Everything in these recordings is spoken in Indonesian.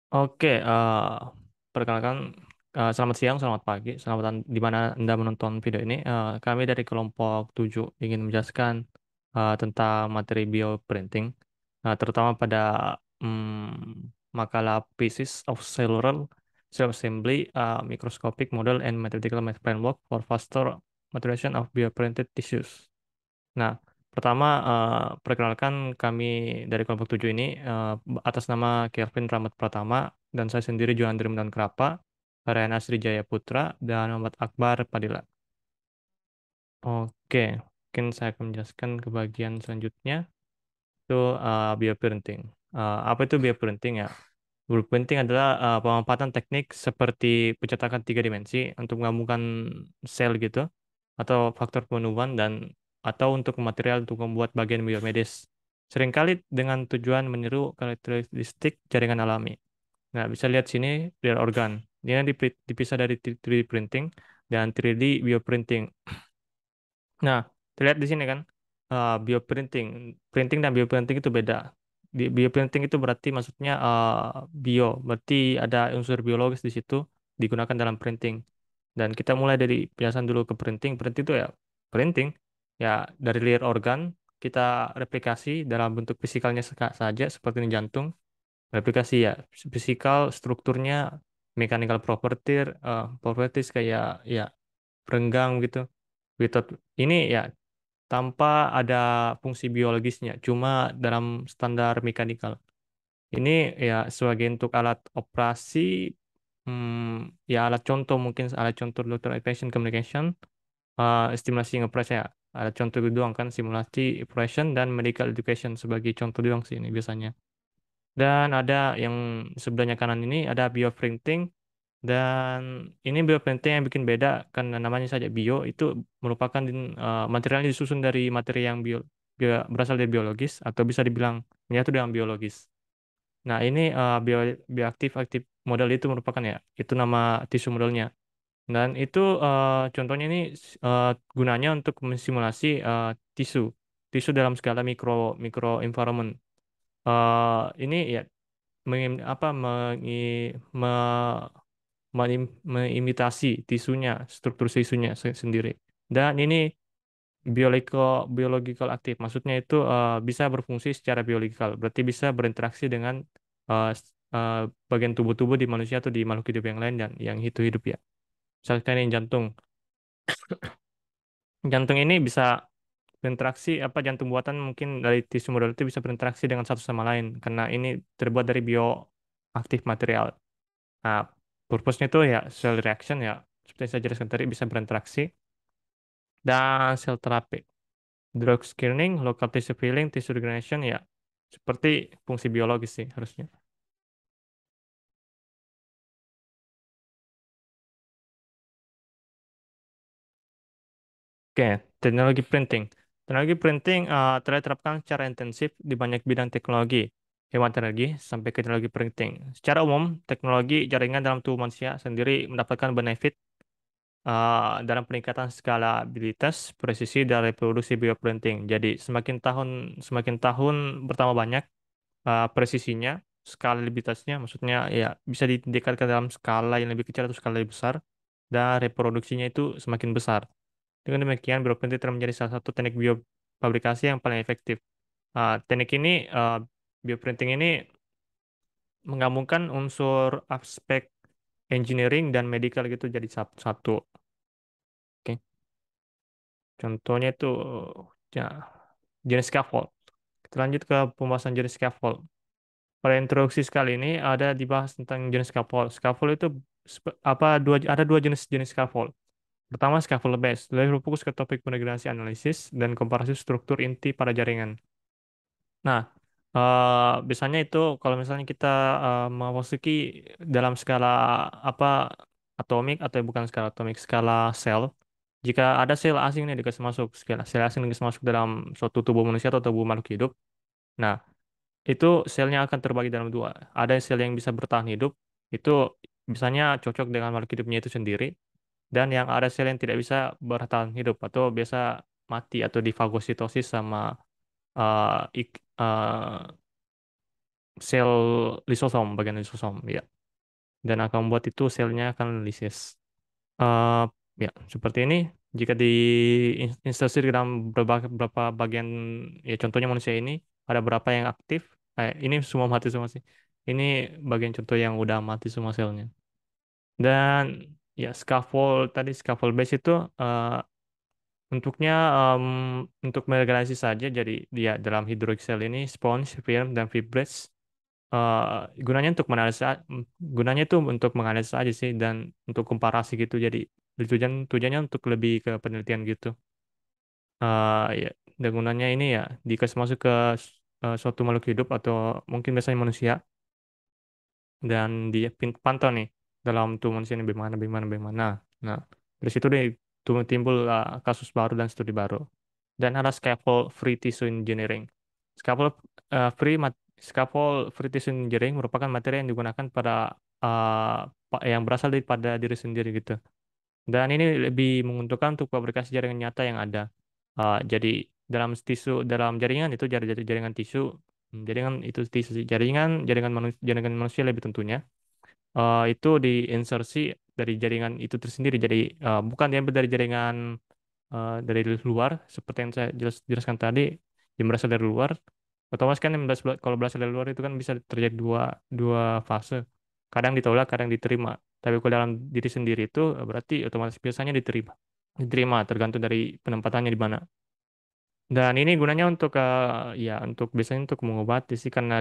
Oke, perkenalkan, selamat siang, selamat pagi, selamat di mana Anda menonton video ini. Kami dari kelompok 7 ingin menjelaskan tentang materi bioprinting, terutama pada makalah Pieces of Cellular Cell Assembly, Microscopic Model and Mathematical Framework for Faster Maturation of Bioprinted Tissues. Nah, pertama, perkenalkan kami dari kelompok 7 ini atas nama Kelvin Rahmat Pratama dan saya sendiri Johan Drimdan Krapa, Ryan Asri Jaya Putra, dan Muhammad Akbar Padilla. Oke, mungkin saya akan menjelaskan ke bagian selanjutnya, itu bioprinting. Apa itu bioprinting ya? Bioprinting adalah pemanfaatan teknik seperti pencetakan tiga dimensi untuk menggabungkan sel gitu, atau faktor penumbuhan dan atau untuk material untuk membuat bagian biomedis. Seringkali dengan tujuan meniru karakteristik jaringan alami. Nah, bisa lihat sini real organ. Ini dipisah dari 3D printing dan 3D bioprinting. Nah, terlihat di sini kan, bioprinting, printing dan bioprinting itu beda. Di bioprinting itu berarti maksudnya bio, berarti ada unsur biologis di situ digunakan dalam printing. Dan kita mulai dari penjelasan dulu ke printing. Printing itu ya printing, ya dari layer organ kita replikasi dalam bentuk fisikalnya saja seperti ini jantung. Replikasi ya fisikal strukturnya, mechanical properties kayak ya renggang gitu. Without ini ya tanpa ada fungsi biologisnya, cuma dalam standar mekanikal. Ini ya sebagai untuk alat operasi, ya alat contoh mungkin alat contoh Doctor Patient Communication, stimulasi ngepress ya. Ada contoh itu doang kan, simulasi operation dan medical education sebagai contoh doang sih ini biasanya. Dan ada yang sebelahnya kanan ini ada bioprinting, dan ini bioprinting yang bikin beda karena namanya saja bio, itu merupakan materialnya disusun dari materi yang berasal dari biologis atau bisa dibilang menyatu dengan biologis. Nah, ini bioaktif aktif model itu merupakan ya, itu nama tisu modelnya. Dan itu contohnya ini eh, gunanya untuk mensimulasi tisu, tisu dalam skala mikro mikro environment. Ini ya apa mengimitasi tisunya, struktur tisunya sendiri. Dan ini biological aktif, maksudnya itu bisa berfungsi secara biologikal, berarti bisa berinteraksi dengan eh, bagian tubuh-tubuh di manusia atau di makhluk hidup yang lain dan yang hidup-hidup ya. Misalkan yang jantung. Jantung ini bisa berinteraksi, apa jantung buatan mungkin dari tisu model itu bisa berinteraksi dengan satu sama lain karena ini terbuat dari bioaktif material. Nah, purpose-nya itu ya cell reaction ya, seperti yang saya jelaskan tadi bisa berinteraksi, dan cell therapy, drug screening, local tissue filling, tissue regeneration ya, seperti fungsi biologis sih harusnya. Oke, teknologi printing. Teknologi printing telah diterapkan secara intensif di banyak bidang teknologi, hewan teknologi sampai ke teknologi printing. Secara umum, teknologi jaringan dalam tubuh manusia sendiri mendapatkan benefit dalam peningkatan skalabilitas, presisi, dan reproduksi bioprinting. Jadi semakin tahun bertambah banyak presisinya, skalabilitasnya, maksudnya ya bisa ditingkatkan dalam skala yang lebih kecil atau skala lebih besar, dan reproduksinya itu semakin besar. Dengan demikian, bioprinting telah menjadi salah satu teknik biofabrikasi yang paling efektif. Teknik ini, bioprinting ini menggabungkan unsur aspek engineering dan medical gitu jadi satu. Oke. Contohnya itu ya, jenis scaffold. Kita lanjut ke pembahasan jenis scaffold. Pada introduksi sekali ini ada dibahas tentang jenis scaffold. Scaffold itu ada dua jenis scaffold. Pertama, scaffold base, lebih berfokus ke topik integrasi analisis dan komparasi struktur inti pada jaringan. Nah, biasanya itu kalau misalnya kita memasuki dalam skala apa atomik atau bukan skala atomik, skala sel, jika ada sel asing nih dikasih masuk, sel asing dikasih masuk dalam suatu tubuh manusia atau tubuh makhluk hidup, nah itu selnya akan terbagi dalam dua. Ada sel yang bisa bertahan hidup, itu misalnya cocok dengan makhluk hidupnya itu sendiri, dan yang ada sel yang tidak bisa bertahan hidup atau biasa mati atau difagositosis sama eh, ik- eh, sel lisosom, bagian lisosom, ya. Dan akan membuat itu selnya akan lisis. Eh, ya, seperti ini. Jika instansi dalam beberapa bagian, ya contohnya manusia ini, ada berapa yang aktif. Ini semua mati semua sih. Ini bagian contoh yang udah mati semua selnya. Dan ya scaffold base itu bentuknya untuk meregenerasi saja. Jadi dia dalam hydroxyl sel ini sponge, film, dan fibrase. eh, gunanya untuk gunanya itu untuk menganalisis aja sih dan untuk komparasi gitu. Jadi tujuannya untuk lebih ke penelitian gitu. Ya, dan gunanya ini ya dikasih masuk ke suatu makhluk hidup atau mungkin biasanya manusia dan dia pantau nih dalam tubuh manusia ini bagaimana. Nah, dari situ deh timbul kasus baru dan studi baru. Dan ada free tissue engineering. Scaffold eh, free mat- scaffold free tissue engineering merupakan materi yang digunakan pada yang berasal pada diri sendiri gitu. Dan ini lebih menguntungkan untuk fabrikasi jaringan nyata yang ada. Jadi dalam jaringan itu jaringan tisu, jaringan itu tisu, jaringan manusia lebih tentunya. Itu diinsersi dari jaringan itu tersendiri. Jadi bukan diambil dari jaringan dari luar seperti yang saya jelaskan tadi yang berasal dari luar. Otomatis kan kalau berasal dari luar itu kan bisa terjadi dua dua fase. Kadang ditolak, kadang diterima. Tapi kalau dalam diri sendiri itu berarti otomatis biasanya diterima. Diterima tergantung dari penempatannya di mana. Dan ini gunanya untuk ya untuk biasanya untuk mengobati sih karena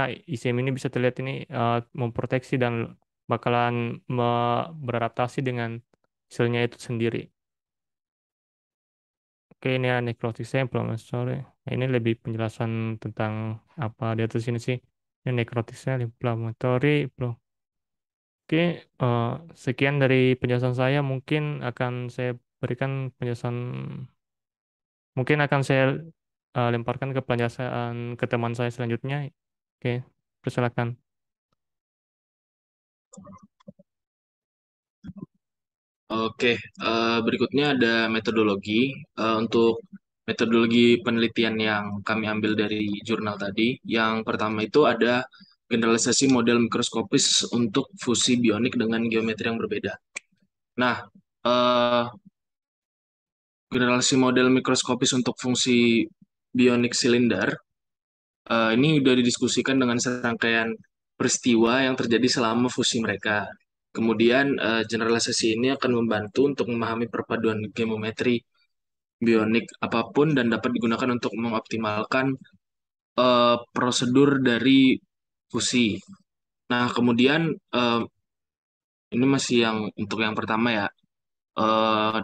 ICM ini bisa terlihat ini memproteksi dan bakalan beradaptasi dengan selnya itu sendiri. Oke, ini ya necrotic sample, Mas. Sorry. Nah, ini lebih penjelasan tentang apa di atas ini sih. Ini necrotic cell, inflammatory, bro. Oke, eh, sekian dari penjelasan saya. Mungkin akan saya lemparkan ke penjelasan ke teman saya selanjutnya. Oke, persilakan. Oke, berikutnya ada metodologi. Untuk metodologi penelitian yang kami ambil dari jurnal tadi, yang pertama itu ada generalisasi model mikroskopis untuk fusi bionik dengan geometri yang berbeda. Nah, eh, generalisasi model mikroskopis untuk fungsi bionik silinder ini sudah didiskusikan dengan serangkaian peristiwa yang terjadi selama fusi mereka. Kemudian generalisasi ini akan membantu untuk memahami perpaduan geometri bionik apapun dan dapat digunakan untuk mengoptimalkan prosedur dari fusi. Nah, kemudian ini masih yang untuk yang pertama ya.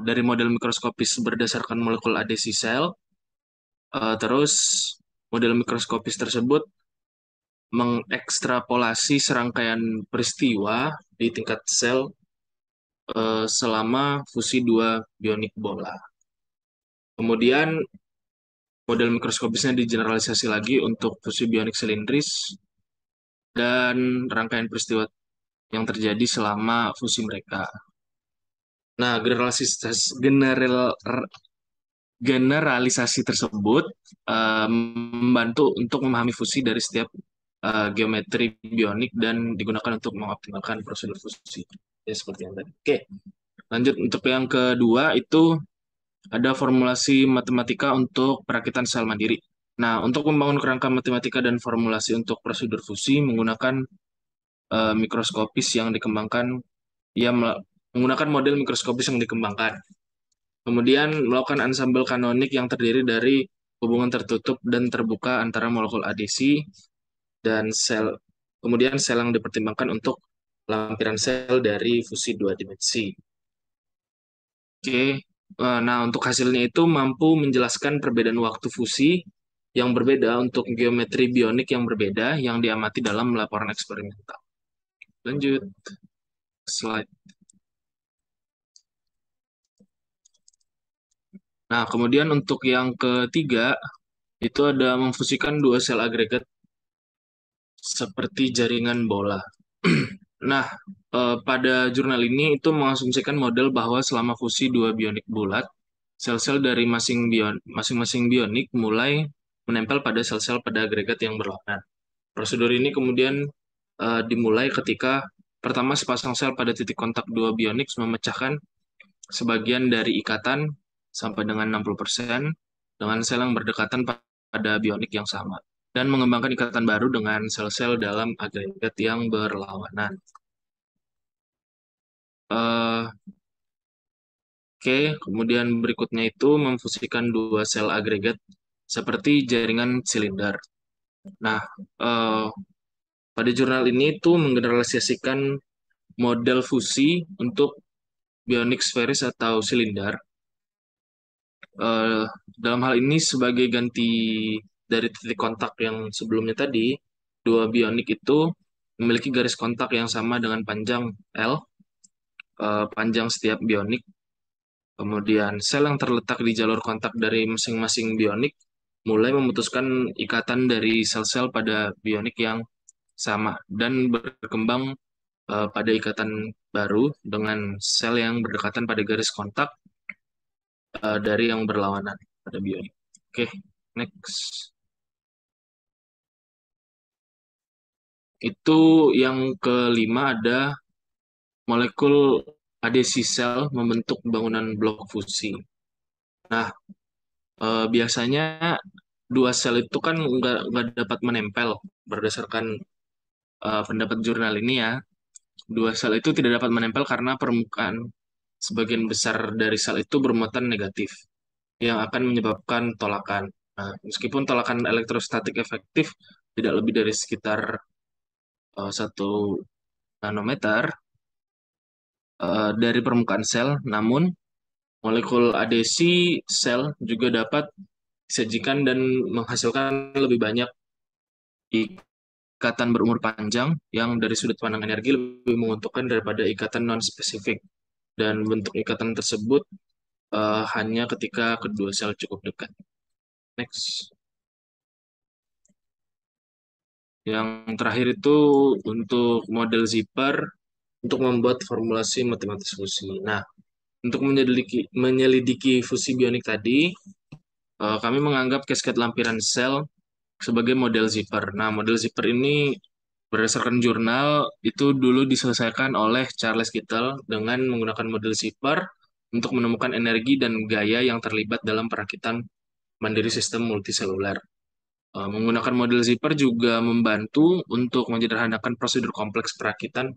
Dari model mikroskopis berdasarkan molekul adesi sel, terus model mikroskopis tersebut mengekstrapolasi serangkaian peristiwa di tingkat sel selama fusi dua bionik bola. Kemudian model mikroskopisnya digeneralisasi lagi untuk fusi bionik silindris dan rangkaian peristiwa yang terjadi selama fusi mereka. Nah, generalisasi tersebut membantu untuk memahami fusi dari setiap geometri bionik dan digunakan untuk mengoptimalkan prosedur fusi. Ya, seperti yang tadi. Oke, lanjut untuk yang kedua itu ada formulasi matematika untuk perakitan sel mandiri. Nah, untuk membangun kerangka matematika dan formulasi untuk prosedur fusi menggunakan mikroskopis yang dikembangkan, ya menggunakan model mikroskopis yang dikembangkan. Kemudian melakukan ensembel kanonik yang terdiri dari hubungan tertutup dan terbuka antara molekul adesi dan sel. Kemudian sel yang dipertimbangkan untuk lampiran sel dari fusi dua dimensi. Oke, nah untuk hasilnya itu mampu menjelaskan perbedaan waktu fusi yang berbeda untuk geometri bionik yang berbeda yang diamati dalam laporan eksperimental. Lanjut, slide. Nah, kemudian untuk yang ketiga, itu ada memfusikan dua sel agregat seperti jaringan bola. Nah, pada jurnal ini itu mengasumsikan model bahwa selama fusi dua bionik bulat, sel-sel dari masing-masing bionik mulai menempel pada sel-sel pada agregat yang berlawanan. Prosedur ini kemudian dimulai ketika pertama sepasang sel pada titik kontak dua bionix memecahkan sebagian dari ikatan sampai dengan 60% dengan sel yang berdekatan pada bionik yang sama dan mengembangkan ikatan baru dengan sel-sel dalam agregat yang berlawanan. Eh, Oke, kemudian berikutnya itu memfusikan dua sel agregat seperti jaringan silinder. Nah, eh, pada jurnal ini tuh menggeneralisasikan model fusi untuk bionik sferis atau silinder. Eh, Dalam hal ini sebagai ganti dari titik kontak yang sebelumnya tadi, dua bionik itu memiliki garis kontak yang sama dengan panjang L, panjang setiap bionik. Kemudian sel yang terletak di jalur kontak dari masing-masing bionik mulai memutuskan ikatan dari sel-sel pada bionik yang sama dan berkembang pada ikatan baru dengan sel yang berdekatan pada garis kontak dari yang berlawanan pada bionik. Oke, next. Itu yang kelima ada molekul adesi sel membentuk bangunan blok fusi. Nah, biasanya dua sel itu kan nggak dapat menempel berdasarkan pendapat jurnal ini ya. Dua sel itu tidak dapat menempel karena permukaan sebagian besar dari sel itu bermuatan negatif yang akan menyebabkan tolakan. Nah, meskipun tolakan elektrostatik efektif tidak lebih dari sekitar 1 nanometer dari permukaan sel, namun molekul adesi sel juga dapat disajikan dan menghasilkan lebih banyak ikatan berumur panjang yang dari sudut pandang energi lebih menguntungkan daripada ikatan non-spesifik. Dan bentuk ikatan tersebut hanya ketika kedua sel cukup dekat. Next. Yang terakhir itu untuk model zipper untuk membuat formulasi matematis fusi. Nah, untuk menyelidiki fusi bionik tadi, kami menganggap cascade lampiran sel sebagai model zipper. Nah, model zipper ini berdasarkan jurnal itu dulu diselesaikan oleh Charles Kittel dengan menggunakan model zipper untuk menemukan energi dan gaya yang terlibat dalam perakitan mandiri sistem multiseluler. Menggunakan model zipper juga membantu untuk menyederhanakan prosedur kompleks perakitan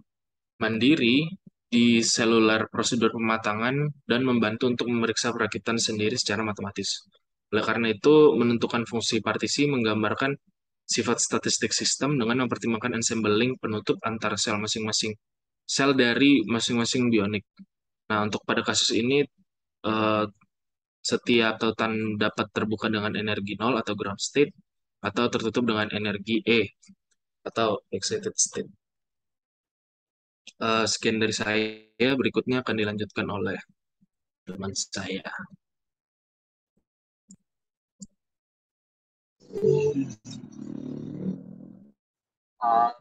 mandiri di seluler prosedur pematangan dan membantu untuk memeriksa perakitan sendiri secara matematis. Oleh karena itu, menentukan fungsi partisi menggambarkan sifat statistik sistem dengan mempertimbangkan ensembling penutup antara sel masing-masing sel dari masing-masing bionik. Nah, untuk pada kasus ini, eh, setiap tautan dapat terbuka dengan energi nol atau ground state atau tertutup dengan energi E atau excited state. Sekian dari saya, berikutnya akan dilanjutkan oleh teman saya.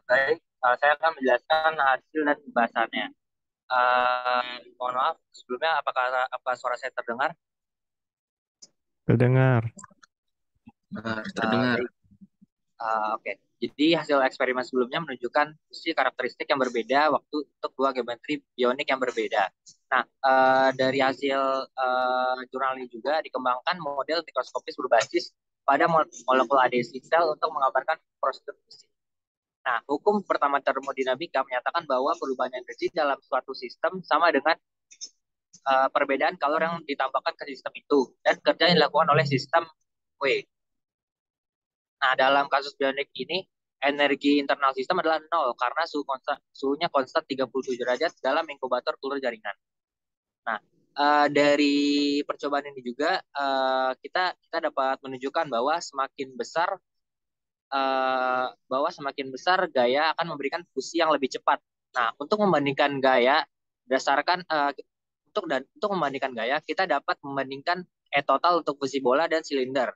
Baik, saya akan menjelaskan hasil dan pembahasannya. Mohon maaf, sebelumnya apa suara saya terdengar? Terdengar. Terdengar. Baik, oke. Jadi hasil eksperimen sebelumnya menunjukkan fungsi karakteristik yang berbeda waktu untuk dua geometri bionik yang berbeda. Nah, dari hasil jurnal ini juga dikembangkan model mikroskopis berbasis pada molekul adhesi sel untuk mengabarkan prosedur fusi. Nah, hukum pertama termodinamika menyatakan bahwa perubahan energi dalam suatu sistem sama dengan perbedaan kalor yang ditambahkan ke sistem itu dan kerja yang dilakukan oleh sistem W. Nah, dalam kasus bionik ini energi internal sistem adalah nol karena suhunya konstan 37 derajat dalam inkubator telur jaringan. Nah, dari percobaan ini juga kita dapat menunjukkan bahwa semakin besar gaya akan memberikan fusi yang lebih cepat. Nah, untuk membandingkan gaya berdasarkan untuk membandingkan gaya, kita dapat membandingkan E total untuk fusi bola dan silinder,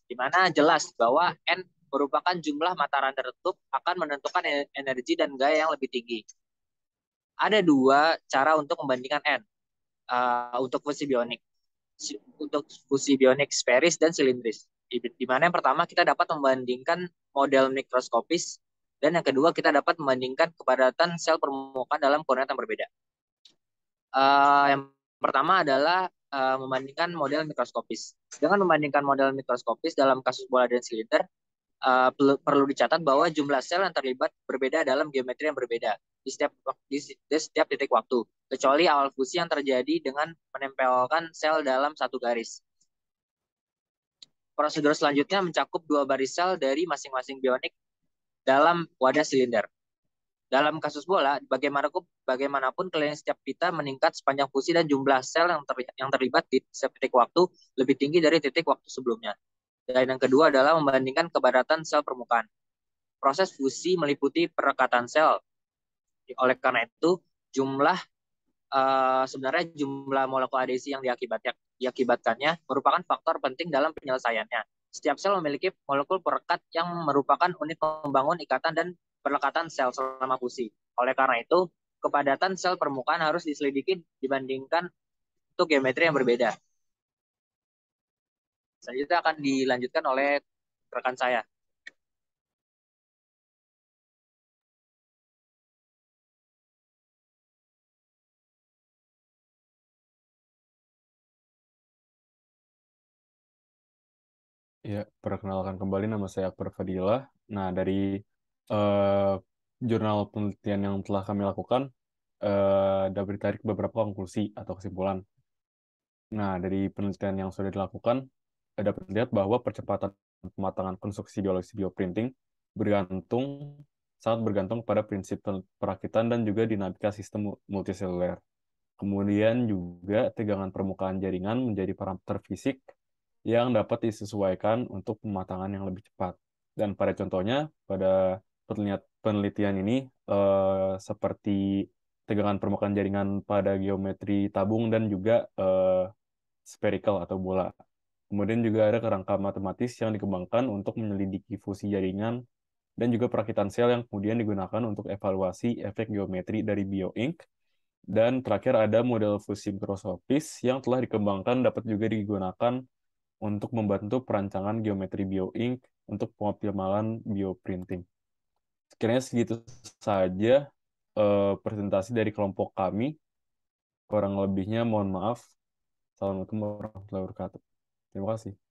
di mana jelas bahwa N merupakan jumlah mata rantai tertutup akan menentukan energi dan gaya yang lebih tinggi. Ada dua cara untuk membandingkan N untuk fusi bionik. Untuk fusi bionik sferis dan silindris. Di mana yang pertama kita dapat membandingkan model mikroskopis Dan yang kedua, kita dapat membandingkan kepadatan sel permukaan dalam koordinat yang berbeda. Yang pertama adalah membandingkan model mikroskopis. Dengan membandingkan model mikroskopis dalam kasus bola dan silinder, perlu dicatat bahwa jumlah sel yang terlibat berbeda dalam geometri yang berbeda di setiap titik waktu, kecuali awal fusi yang terjadi dengan menempelkan sel dalam satu garis. Prosedur selanjutnya mencakup 2 baris sel dari masing-masing bionik dalam wadah silinder. Dalam kasus bola, bagaimanapun keliling setiap pita meningkat sepanjang fusi dan jumlah sel yang terlibat di setiap titik waktu lebih tinggi dari titik waktu sebelumnya. Dan yang kedua adalah membandingkan kepadatan sel permukaan. Proses fusi meliputi perekatan sel. Oleh karena itu, sebenarnya jumlah molekul adhesi yang diakibatkannya merupakan faktor penting dalam penyelesaiannya. Setiap sel memiliki molekul perekat yang merupakan unit membangun ikatan dan pelekatan sel selama fusi. Oleh karena itu, kepadatan sel permukaan harus diselidiki dibandingkan untuk geometri yang berbeda. Selanjutnya akan dilanjutkan oleh rekan saya. Ya, perkenalkan kembali, nama saya Akbar Fadilah. Nah, dari eh, jurnal penelitian yang telah kami lakukan, dapat ditarik beberapa konklusi atau kesimpulan. Nah, dari penelitian yang sudah dilakukan, dapat dilihat bahwa percepatan pematangan konstruksi biologis bioprinting sangat bergantung pada prinsip perakitan dan juga dinamika sistem multiseluler. Kemudian juga tegangan permukaan jaringan menjadi parameter fisik yang dapat disesuaikan untuk pematangan yang lebih cepat. Dan pada contohnya, pada penelitian ini, seperti tegangan permukaan jaringan pada geometri tabung dan juga spherical atau bola. Kemudian juga ada kerangka matematis yang dikembangkan untuk menyelidiki fusi jaringan dan juga perakitan sel yang kemudian digunakan untuk evaluasi efek geometri dari bioink. Dan terakhir ada model fusi mikroskopis yang telah dikembangkan dapat juga digunakan untuk membantu perancangan geometri bioink untuk pengoptimalan bioprinting. Sekiranya segitu saja presentasi dari kelompok kami. Kurang lebihnya mohon maaf. Assalamualaikum warahmatullahi wabarakatuh. Terima kasih.